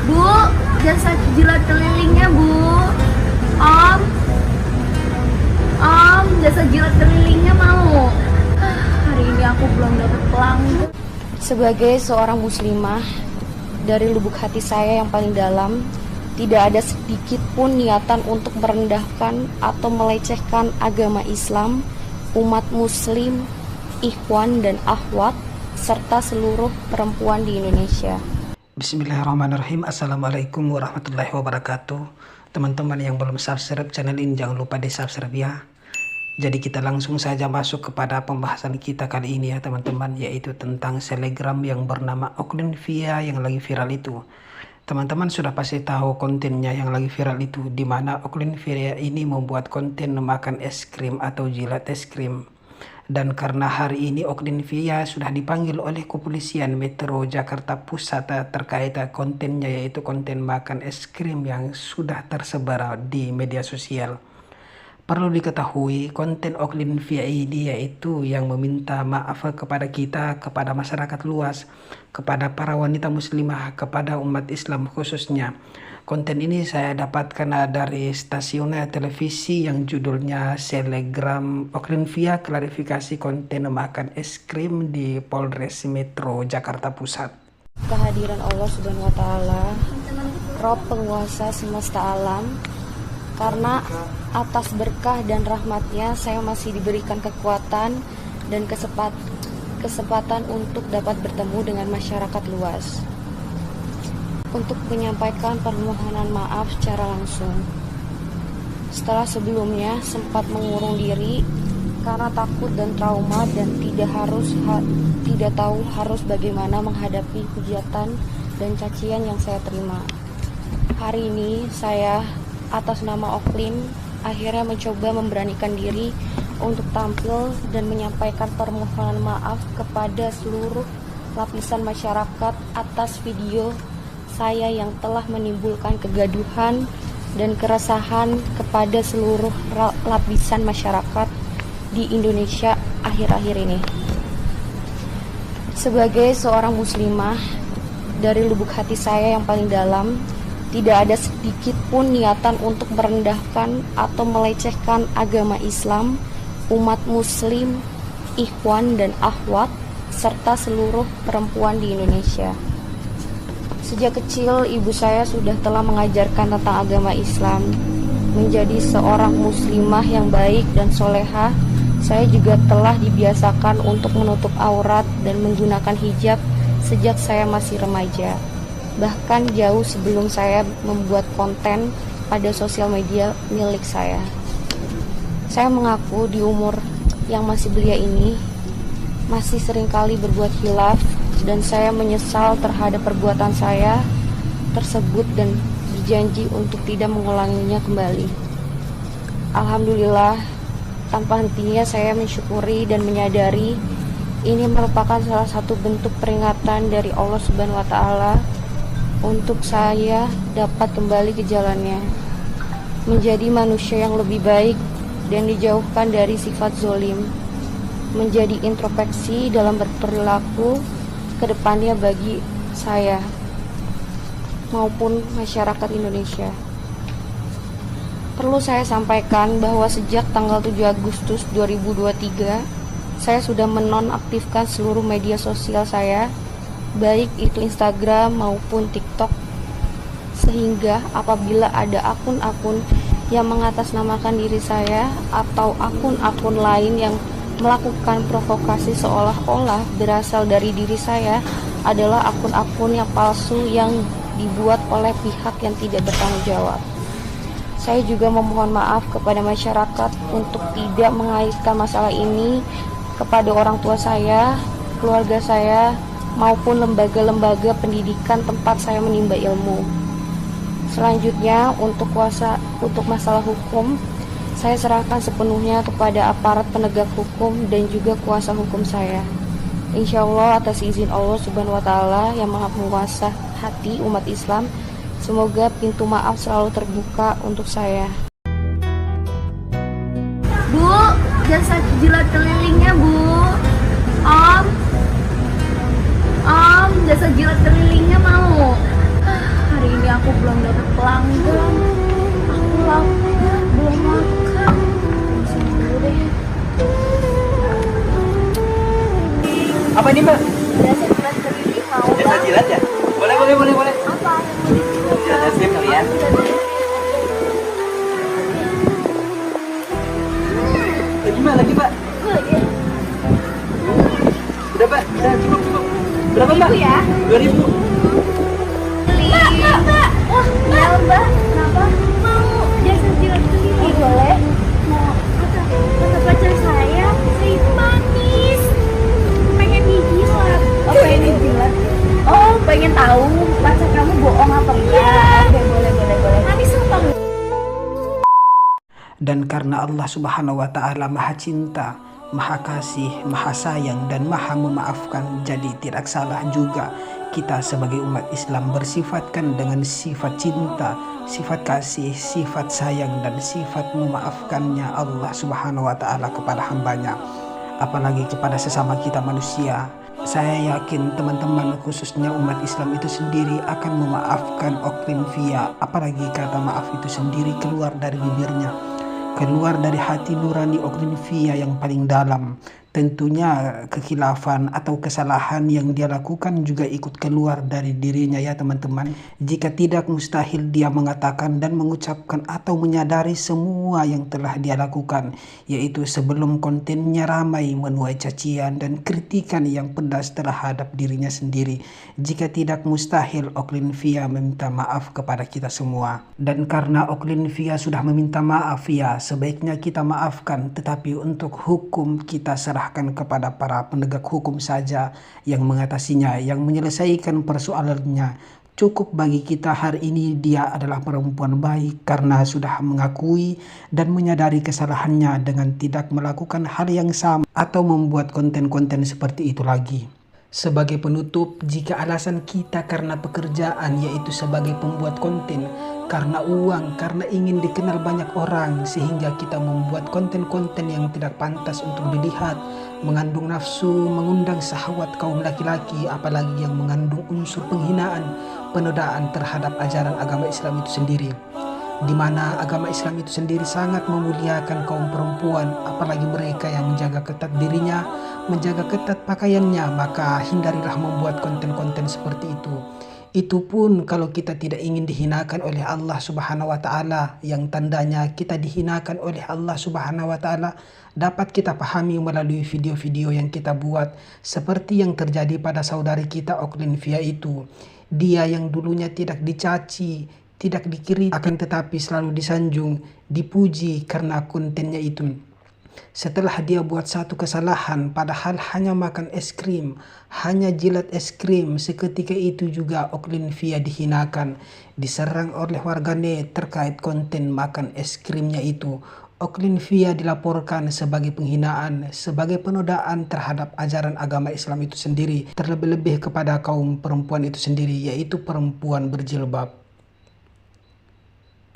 Bu, jasa jilat kelilingnya, Bu. Om, jasa jilat kelilingnya mau. Hari ini aku belum dapat pelanggan. Sebagai seorang muslimah, dari lubuk hati saya yang paling dalam, tidak ada sedikit pun niatan untuk merendahkan atau melecehkan agama Islam, umat muslim, ikhwan dan akhwat, serta seluruh perempuan di Indonesia. Bismillahirrahmanirrahim. Assalamualaikum warahmatullahi wabarakatuh. Teman-teman yang belum subscribe channel ini, jangan lupa di subscribe ya. Jadi kita langsung saja masuk kepada pembahasan kita kali ini ya teman-teman, yaitu tentang selegram yang bernama Ocklinvia yang lagi viral itu. Teman-teman sudah pasti tahu kontennya yang lagi viral itu, di mana Ocklinvia ini membuat konten makan es krim atau jilat es krim. Dan karena hari ini Ocklinvia sudah dipanggil oleh kepolisian Metro Jakarta Pusat terkait kontennya, yaitu konten makan es krim yang sudah tersebar di media sosial. Perlu diketahui, konten Ocklinvia ini yaitu yang meminta maaf kepada kita, kepada masyarakat luas, kepada para wanita muslimah, kepada umat Islam khususnya. Konten ini saya dapatkan dari stasiun televisi yang judulnya Selegram Ocklinvia klarifikasi konten makan es krim di Polres Metro Jakarta Pusat. Kehadiran Allah Subhanahu wa Ta'ala, Rob penguasa semesta alam, karena atas berkah dan rahmatnya saya masih diberikan kekuatan dan kesempatan untuk dapat bertemu dengan masyarakat luas untuk menyampaikan permohonan maaf secara langsung. Setelah sebelumnya sempat mengurung diri karena takut dan trauma dan tidak tahu harus bagaimana menghadapi hujatan dan cacian yang saya terima. Hari ini saya atas nama Ocklin akhirnya mencoba memberanikan diri untuk tampil dan menyampaikan permohonan maaf kepada seluruh lapisan masyarakat atas video saya yang telah menimbulkan kegaduhan dan keresahan kepada seluruh lapisan masyarakat di Indonesia akhir-akhir ini. Sebagai seorang muslimah, dari lubuk hati saya yang paling dalam, tidak ada sedikit pun niatan untuk merendahkan atau melecehkan agama Islam, umat muslim, ikhwan dan akhwat, serta seluruh perempuan di Indonesia. Sejak kecil ibu saya sudah telah mengajarkan tentang agama Islam. Menjadi seorang muslimah yang baik dan solehah, saya juga telah dibiasakan untuk menutup aurat dan menggunakan hijab sejak saya masih remaja. Bahkan jauh sebelum saya membuat konten pada sosial media milik saya. Saya mengaku di umur yang masih belia ini masih seringkali berbuat khilaf, dan saya menyesal terhadap perbuatan saya tersebut dan berjanji untuk tidak mengulanginya kembali. Alhamdulillah, tanpa hentinya saya mensyukuri dan menyadari ini merupakan salah satu bentuk peringatan dari Allah Subhanahu wa Ta'ala untuk saya dapat kembali ke jalannya, menjadi manusia yang lebih baik dan dijauhkan dari sifat zolim, menjadi introspeksi dalam berperilaku ke depannya bagi saya maupun masyarakat Indonesia. Perlu saya sampaikan bahwa sejak tanggal 7 Agustus 2023 saya sudah menonaktifkan seluruh media sosial saya, baik itu Instagram maupun TikTok, sehingga apabila ada akun-akun yang mengatasnamakan diri saya atau akun-akun lain yang melakukan provokasi seolah-olah berasal dari diri saya adalah akun-akun yang palsu yang dibuat oleh pihak yang tidak bertanggung jawab. Saya juga memohon maaf kepada masyarakat untuk tidak mengaitkan masalah ini kepada orang tua saya, keluarga saya, maupun lembaga-lembaga pendidikan tempat saya menimba ilmu. Selanjutnya, untuk masalah hukum, saya serahkan sepenuhnya kepada aparat penegak hukum dan juga kuasa hukum saya. Insya Allah atas izin Allah Subhanahu wa Ta'ala yang maha penguasa hati umat Islam, semoga pintu maaf selalu terbuka untuk saya. Bu, jasa jilat kelilingnya, Bu. Om, jasa jilat kelilingnya mau. Hari ini belum dapat pelanggan. Aku lapar, belum makan. Langsung dulu deh. Apa ini Mbak? Jasa jilat keliling mau Jasa Bang? jilat ya? Boleh. Apa? Jasa sip kali ya. Lagi Mbak. Udah Mbak, udah cukup. Berapa Mbak? Ya? 2.000. Mbak. Wah, iya Mbak. Kenapa? Mau jasa jilat keliling. Boleh. Mau kata pacar saya itu manis. Pengen dijilat. Oh, pengen dijilat. Oh, pengen tahu pacar kamu bohong apa enggak? Oke, boleh. Manis apa enggak? Dan karena Allah Subhanahu wa Ta'ala Maha Cinta, Maha Kasih, Maha Sayang, dan Maha Memaafkan, jadi tidak salah juga kita sebagai umat Islam bersifatkan dengan sifat cinta, sifat kasih, sifat sayang, dan sifat memaafkannya Allah Subhanahu wa Ta'ala kepada hambanya, apalagi kepada sesama kita manusia. Saya yakin teman-teman, khususnya umat Islam itu sendiri, akan memaafkan Oklin-Via, apalagi kata maaf itu sendiri keluar dari bibirnya, keluar dari hati nurani Oklin-Via yang paling dalam. Tentunya kekhilafan atau kesalahan yang dia lakukan juga ikut keluar dari dirinya ya teman-teman. Jika tidak, mustahil dia mengatakan dan mengucapkan atau menyadari semua yang telah dia lakukan, yaitu sebelum kontennya ramai menuai cacian dan kritikan yang pedas terhadap dirinya sendiri. Jika tidak, mustahil Oklin-Via meminta maaf kepada kita semua. Dan karena Oklin-Via sudah meminta maaf, ya sebaiknya kita maafkan, tetapi untuk hukum kita serahkan kepada para penegak hukum saja yang mengatasinya, yang menyelesaikan persoalannya. Cukup bagi kita hari ini dia adalah perempuan baik karena sudah mengakui dan menyadari kesalahannya dengan tidak melakukan hal yang sama atau membuat konten-konten seperti itu lagi. Sebagai penutup, jika alasan kita karena pekerjaan, yaitu sebagai pembuat konten, karena uang, karena ingin dikenal banyak orang, sehingga kita membuat konten-konten yang tidak pantas untuk dilihat, mengandung nafsu, mengundang syahwat kaum laki-laki, apalagi yang mengandung unsur penghinaan, penodaan terhadap ajaran agama Islam itu sendiri, di mana agama Islam itu sendiri sangat memuliakan kaum perempuan, apalagi mereka yang menjaga ketat dirinya, menjaga ketat pakaiannya, maka hindarilah membuat konten-konten seperti itu. Itu pun kalau kita tidak ingin dihinakan oleh Allah Subhanahu wa Ta'ala, yang tandanya kita dihinakan oleh Allah Subhanahu wa Ta'ala dapat kita pahami melalui video-video yang kita buat, seperti yang terjadi pada saudari kita Oklin-Via itu. Dia yang dulunya tidak dicaci, tidak dikritik, akan tetapi selalu disanjung, dipuji karena kontennya itu. Setelah dia buat satu kesalahan, padahal hanya makan es krim, hanya jilat es krim, seketika itu juga Oklin-Via dihinakan, diserang oleh warganet terkait konten makan es krimnya itu. Oklin-Via dilaporkan sebagai penghinaan, sebagai penodaan terhadap ajaran agama Islam itu sendiri, terlebih-lebih kepada kaum perempuan itu sendiri, yaitu perempuan berjilbab.